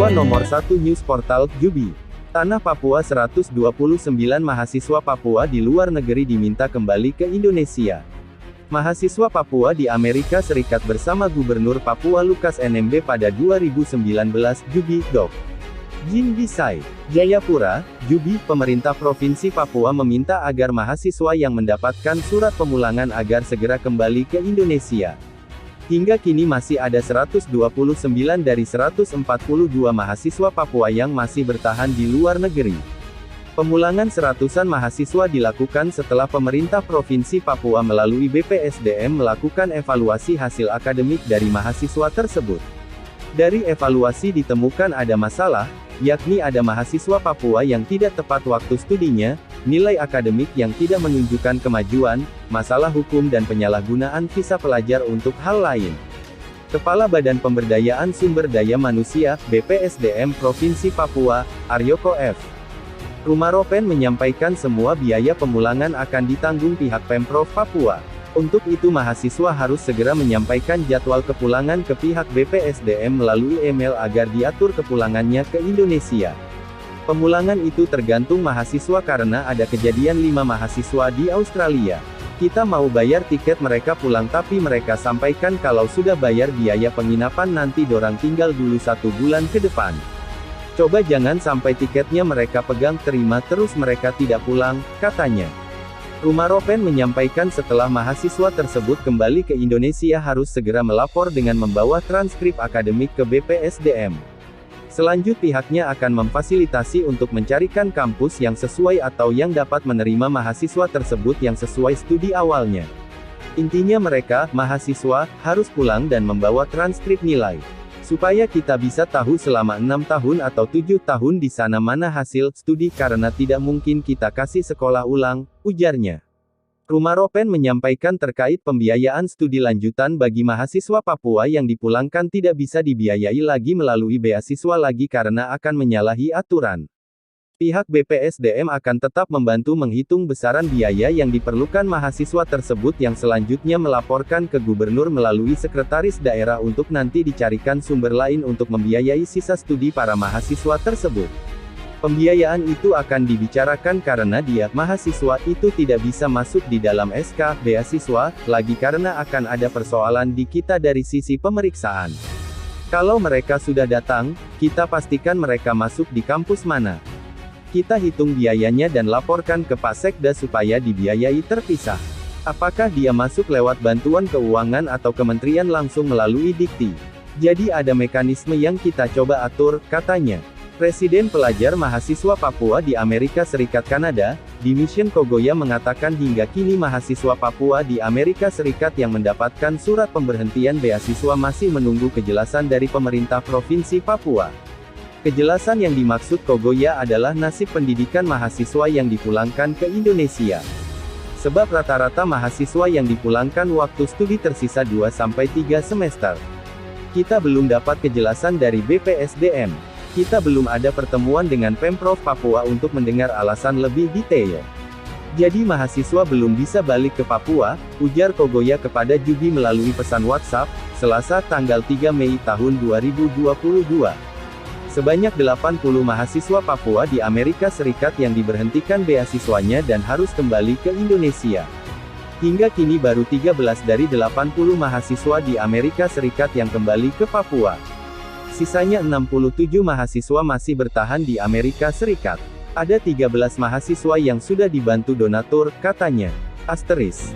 Papua Nomor 1 News Portal, Jubi. Tanah Papua. 129 mahasiswa Papua di luar negeri diminta kembali ke Indonesia. Mahasiswa Papua di Amerika Serikat bersama Gubernur Papua Lukas NMB pada 2019, Jubi, Dok. Jin Bisai, Jayapura, Jubi. Pemerintah Provinsi Papua meminta agar mahasiswa yang mendapatkan surat pemulangan agar segera kembali ke Indonesia. Hingga kini masih ada 129 dari 142 mahasiswa Papua yang masih bertahan di luar negeri. Pemulangan seratusan mahasiswa dilakukan setelah pemerintah Provinsi Papua melalui BPSDM melakukan evaluasi hasil akademik dari mahasiswa tersebut. Dari evaluasi ditemukan ada masalah, yakni ada mahasiswa Papua yang tidak tepat waktu studinya, nilai akademik yang tidak menunjukkan kemajuan, masalah hukum dan penyalahgunaan visa pelajar untuk hal lain. Kepala Badan Pemberdayaan Sumber Daya Manusia, BPSDM Provinsi Papua, Aryoko F. Rumaropen menyampaikan semua biaya pemulangan akan ditanggung pihak Pemprov Papua. Untuk itu mahasiswa harus segera menyampaikan jadwal kepulangan ke pihak BPSDM melalui email agar diatur kepulangannya ke Indonesia. Pemulangan itu tergantung mahasiswa karena ada kejadian 5 mahasiswa di Australia. Kita mau bayar tiket mereka pulang tapi mereka sampaikan kalau sudah bayar biaya penginapan nanti dorang tinggal dulu 1 bulan ke depan. Coba jangan sampai tiketnya mereka pegang terima terus mereka tidak pulang, katanya. Rumaropen menyampaikan setelah mahasiswa tersebut kembali ke Indonesia harus segera melapor dengan membawa transkrip akademik ke BPSDM. Selanjutnya pihaknya akan memfasilitasi untuk mencarikan kampus yang sesuai atau yang dapat menerima mahasiswa tersebut yang sesuai studi awalnya. Intinya mereka, mahasiswa, harus pulang dan membawa transkrip nilai. Supaya kita bisa tahu selama 6 tahun atau 7 tahun di sana mana hasil studi karena tidak mungkin kita kasih sekolah ulang, ujarnya. Rumaropen menyampaikan terkait pembiayaan studi lanjutan bagi mahasiswa Papua yang dipulangkan tidak bisa dibiayai lagi melalui beasiswa lagi karena akan menyalahi aturan. Pihak BPSDM akan tetap membantu menghitung besaran biaya yang diperlukan mahasiswa tersebut yang selanjutnya melaporkan ke gubernur melalui sekretaris daerah untuk nanti dicarikan sumber lain untuk membiayai sisa studi para mahasiswa tersebut. Pembiayaan itu akan dibicarakan karena dia, mahasiswa, itu tidak bisa masuk di dalam SK, beasiswa, lagi karena akan ada persoalan di kita dari sisi pemeriksaan. Kalau mereka sudah datang, kita pastikan mereka masuk di kampus mana. Kita hitung biayanya dan laporkan ke Pak Sekda supaya dibiayai terpisah. Apakah dia masuk lewat bantuan keuangan atau kementerian langsung melalui Dikti. Jadi ada mekanisme yang kita coba atur, katanya. Presiden Pelajar Mahasiswa Papua di Amerika Serikat Kanada, Dimission Kogoya mengatakan hingga kini mahasiswa Papua di Amerika Serikat yang mendapatkan surat pemberhentian beasiswa masih menunggu kejelasan dari pemerintah Provinsi Papua. Kejelasan yang dimaksud Kogoya adalah nasib pendidikan mahasiswa yang dipulangkan ke Indonesia. Sebab rata-rata mahasiswa yang dipulangkan waktu studi tersisa 2-3 semester. Kita belum dapat kejelasan dari BPSDM. Kita belum ada pertemuan dengan Pemprov Papua untuk mendengar alasan lebih detail. Jadi mahasiswa belum bisa balik ke Papua, ujar Kogoya kepada Jubi melalui pesan WhatsApp, Selasa tanggal 3 Mei tahun 2022. Sebanyak 80 mahasiswa Papua di Amerika Serikat yang diberhentikan beasiswanya dan harus kembali ke Indonesia. Hingga kini baru 13 dari 80 mahasiswa di Amerika Serikat yang kembali ke Papua. Sisanya 67 mahasiswa masih bertahan di Amerika Serikat. Ada 13 mahasiswa yang sudah dibantu donatur, katanya. Asteris.